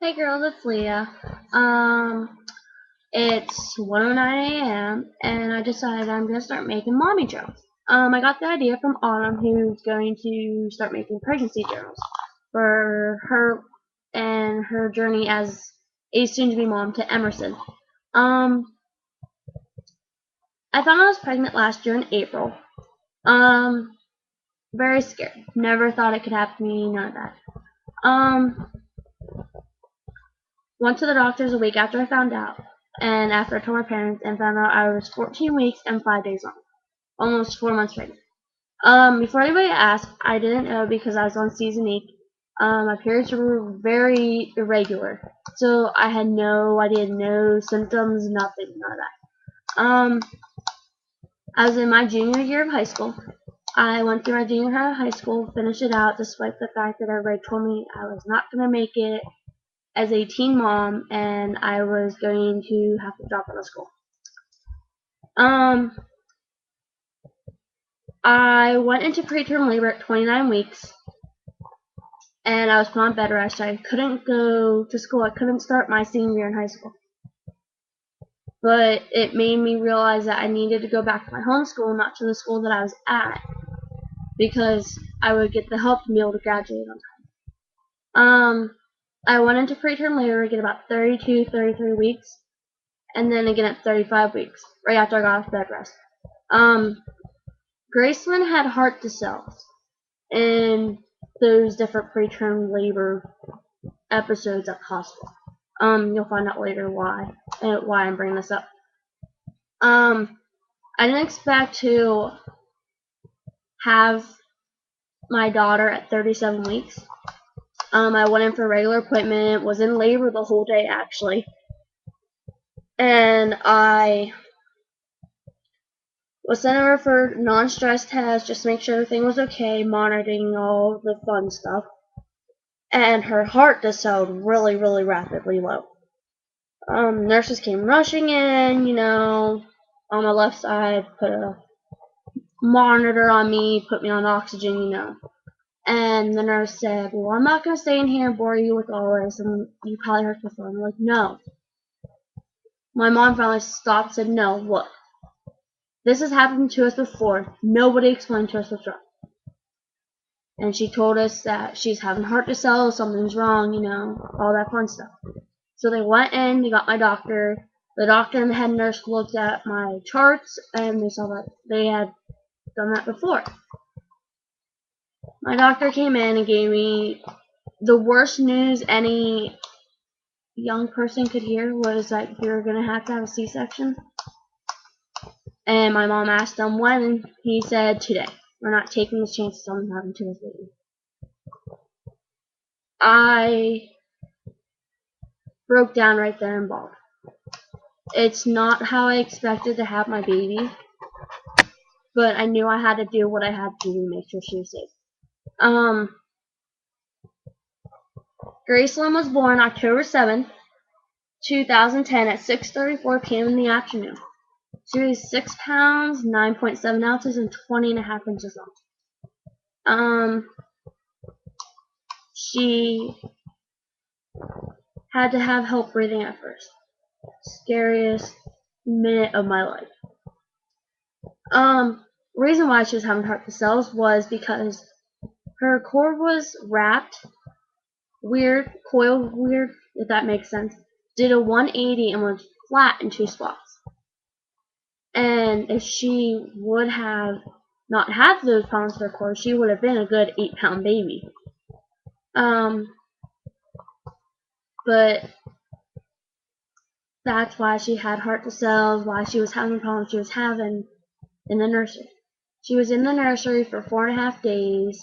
Hey girls, it's Leah. It's 1:09 a.m. and I decided I'm gonna start making mommy journals. I got the idea from Autumn, who's going to start making pregnancy journals for her and her journey as a soon-to-be mom to Emerson. I found I was pregnant last year in April. Very scared. Never thought it could happen to me. None of that. Went to the doctors a week after I found out, and after I told my parents and found out I was 14 weeks and 5 days long, almost 4 months pregnant. Before anybody asked, I didn't know because I was on season 8. My periods were very irregular, so I had no idea, no symptoms, nothing, none of that. I was in my junior year of high school. I went through my junior year of high school, finished it out, despite the fact that everybody told me I was not going to make it as a teen mom, and I was going to have to drop out of school. I went into preterm labor at 29 weeks, and I was put on bed rest. I couldn't go to school. I couldn't start my senior year in high school. But it made me realize that I needed to go back to my home school, not to the school that I was at, because I would get the help to be able to graduate on time. I went into preterm labor again about 32, 33 weeks, and then again at 35 weeks, right after I got off bed rest. Graceland had heart to cells in those different preterm labor episodes at the hospital. You'll find out later why I'm bringing this up. I didn't expect to have my daughter at 37 weeks. I went in for a regular appointment, was in labor the whole day actually, and I was sent over for non-stress tests just to make sure everything was okay, monitoring all the fun stuff. And her heart decelled really, really rapidly low. Nurses came rushing in, on my left side, put a monitor on me, put me on oxygen, And the nurse said, well, I'm not going to stay in here and bore you with all this, and you probably heard before. I'm like, no. My mom finally stopped and said, no, look. This has happened to us before. Nobody explained to us what's wrong. And she told us that she's having heart decel, something's wrong, all that fun stuff. So they went in, they got my doctor. The doctor and the head nurse looked at my charts, and they saw that they had done that before. My doctor came in and gave me the worst news any young person could hear was that you're going to have a C-section. And my mom asked him when, and he said today. We're not taking this chance of something happening to this baby. I broke down right there and bawled. It's not how I expected to have my baby, but I knew I had to do what I had to do to make sure she was safe. Graceland was born October 7th, 2010 at 6:34 p.m. in the afternoon. She was 6 pounds, 9.7 ounces, and 20.5 inches long. She had to have help breathing at first. Scariest minute of my life. Reason why she was having heart cells was because her cord was wrapped weird, coiled weird, if that makes sense. Did a 180 and was flat in 2 spots. And if she would have not had those problems with her cord, she would have been a good 8-pound baby. But that's why she had heart to cells, why she was having the problems she was having in the nursery. She was in the nursery for 4.5 days,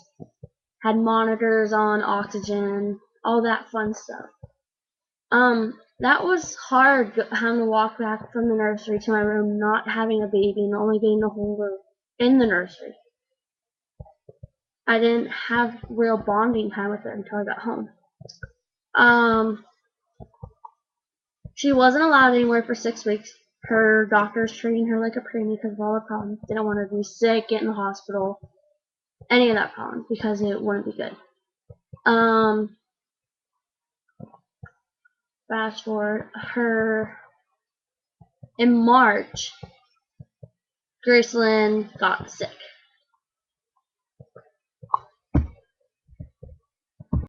had monitors on, oxygen, all that fun stuff. That was hard, having to walk back from the nursery to my room, not having a baby and only getting to hold her in the nursery. I didn't have real bonding time with her until I got home. She wasn't allowed anywhere for 6 weeks. Her doctors treating her like a preemie because of all the problems. Didn't want her to be sick, get in the hospital, any of that problem, because it wouldn't be good. fast forward, in March, Gracelyn got sick.